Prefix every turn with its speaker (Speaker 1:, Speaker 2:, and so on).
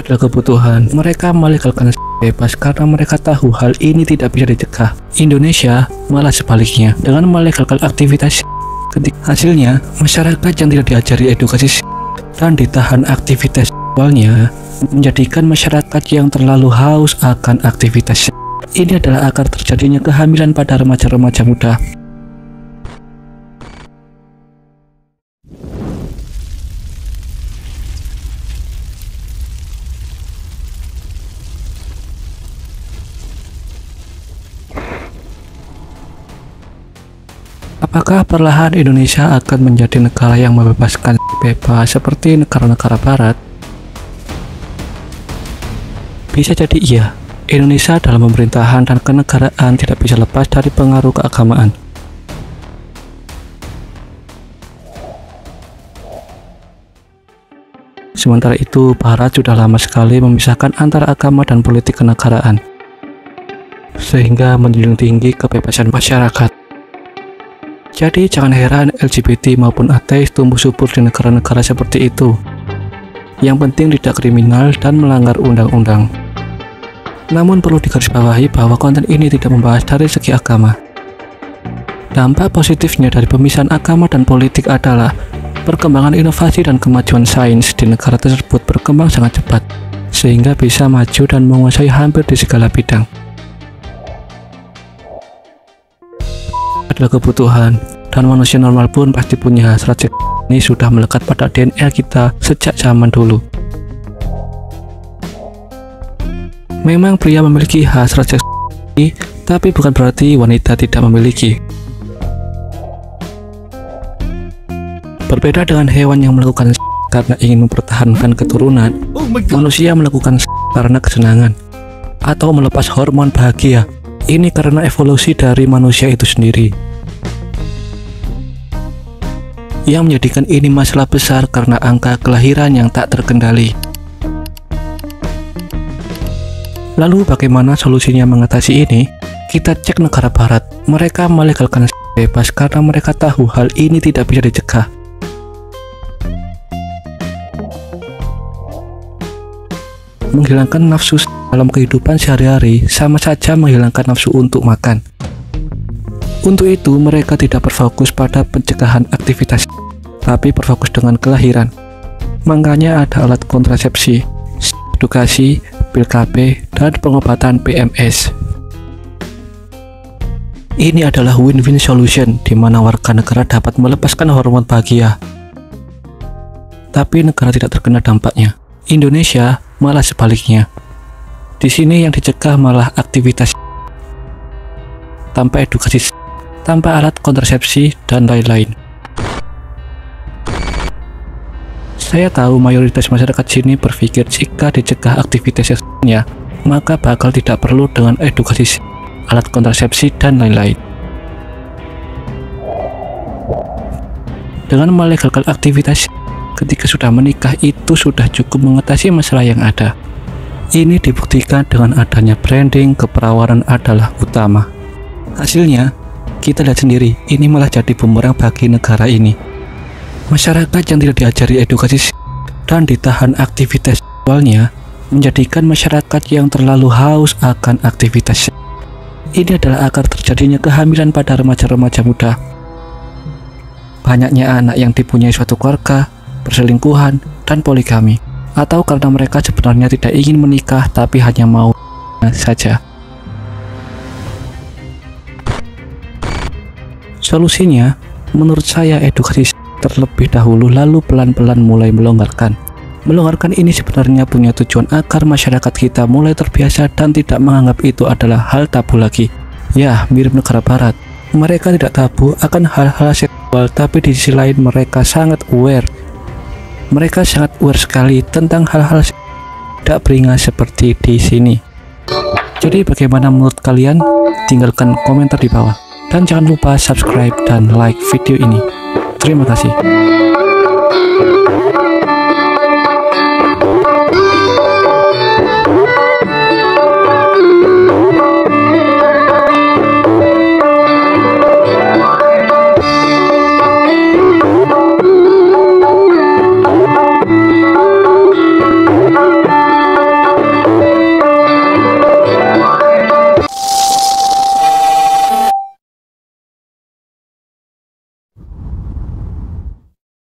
Speaker 1: adalah kebutuhan. Mereka melegalkan bebas karena mereka tahu hal ini tidak bisa dicegah. Indonesia malah sebaliknya, dengan melegalkan aktivitas ketika hasilnya masyarakat yang tidak diajari edukasi dan ditahan aktivitas seksualnya menjadikan masyarakat yang terlalu haus akan aktivitas. Ini adalah akar terjadinya kehamilan pada remaja-remaja muda. Apakah perlahan Indonesia akan menjadi negara yang membebaskan bebas seperti negara-negara barat? Bisa jadi iya. Indonesia dalam pemerintahan dan kenegaraan tidak bisa lepas dari pengaruh keagamaan. Sementara itu, Barat sudah lama sekali memisahkan antara agama dan politik kenegaraan, sehingga menjunjung tinggi kebebasan masyarakat. Jadi jangan heran LGBT maupun ateis tumbuh subur di negara-negara seperti itu. Yang penting tidak kriminal dan melanggar undang-undang. Namun perlu digarisbawahi bahwa konten ini tidak membahas dari segi agama. Dampak positifnya dari pemisahan agama dan politik adalah perkembangan inovasi dan kemajuan sains di negara tersebut berkembang sangat cepat, sehingga bisa maju dan menguasai hampir di segala bidang. Adalah kebutuhan, dan manusia normal pun pasti punya hasrat seks. Ini sudah melekat pada DNA kita sejak zaman dulu. Memang pria memiliki hasrat seks, tapi bukan berarti wanita tidak memiliki. Berbeda dengan hewan yang melakukan seks karena ingin mempertahankan keturunan, manusia melakukan seks karena kesenangan atau melepas hormon bahagia. Ini karena evolusi dari manusia itu sendiri. Yang menjadikan ini masalah besar karena angka kelahiran yang tak terkendali. Lalu bagaimana solusinya mengatasi ini? Kita cek negara barat. Mereka melegalkan bebas karena mereka tahu hal ini tidak bisa dicegah. Menghilangkan nafsu dalam kehidupan sehari-hari sama saja menghilangkan nafsu untuk makan. Untuk itu mereka tidak berfokus pada pencegahan aktivitas, tapi berfokus dengan kelahiran. Makanya ada alat kontrasepsi, edukasi, pil KB, dan pengobatan PMS. Ini adalah win-win solution di mana warga negara dapat melepaskan hormon bahagia, tapi negara tidak terkena dampaknya. Indonesia malah sebaliknya. Di sini yang dicegah malah aktivitas tanpa edukasi, tanpa alat kontrasepsi, dan lain-lain. Saya tahu mayoritas masyarakat sini berpikir jika dicegah aktivitas seksualnya, maka bakal tidak perlu dengan edukasi, alat kontrasepsi, dan lain-lain. Dengan melegalkan aktivitas ketika sudah menikah itu sudah cukup mengatasi masalah yang ada. Ini dibuktikan dengan adanya branding keperawanan adalah utama. Hasilnya, kita lihat sendiri, ini malah jadi bumerang bagi negara ini. Masyarakat yang tidak diajari edukasi dan ditahan aktivitas seksualnya menjadikan masyarakat yang terlalu haus akan aktivitas. Ini adalah akar terjadinya kehamilan pada remaja-remaja muda. Banyaknya anak yang dipunyai suatu keluarga, perselingkuhan, dan poligami, atau karena mereka sebenarnya tidak ingin menikah tapi hanya mau saja. Solusinya, menurut saya edukasi terlebih dahulu lalu pelan-pelan mulai melonggarkan. Melonggarkan ini sebenarnya punya tujuan agar masyarakat kita mulai terbiasa dan tidak menganggap itu adalah hal tabu lagi. Ya, mirip negara barat. Mereka tidak tabu akan hal-hal seksual, tapi di sisi lain mereka sangat aware. Mereka sangat aware sekali tentang hal-hal tidak beringas seperti di sini. Jadi bagaimana menurut kalian? Tinggalkan komentar di bawah. Dan jangan lupa subscribe dan like video ini. Terima kasih.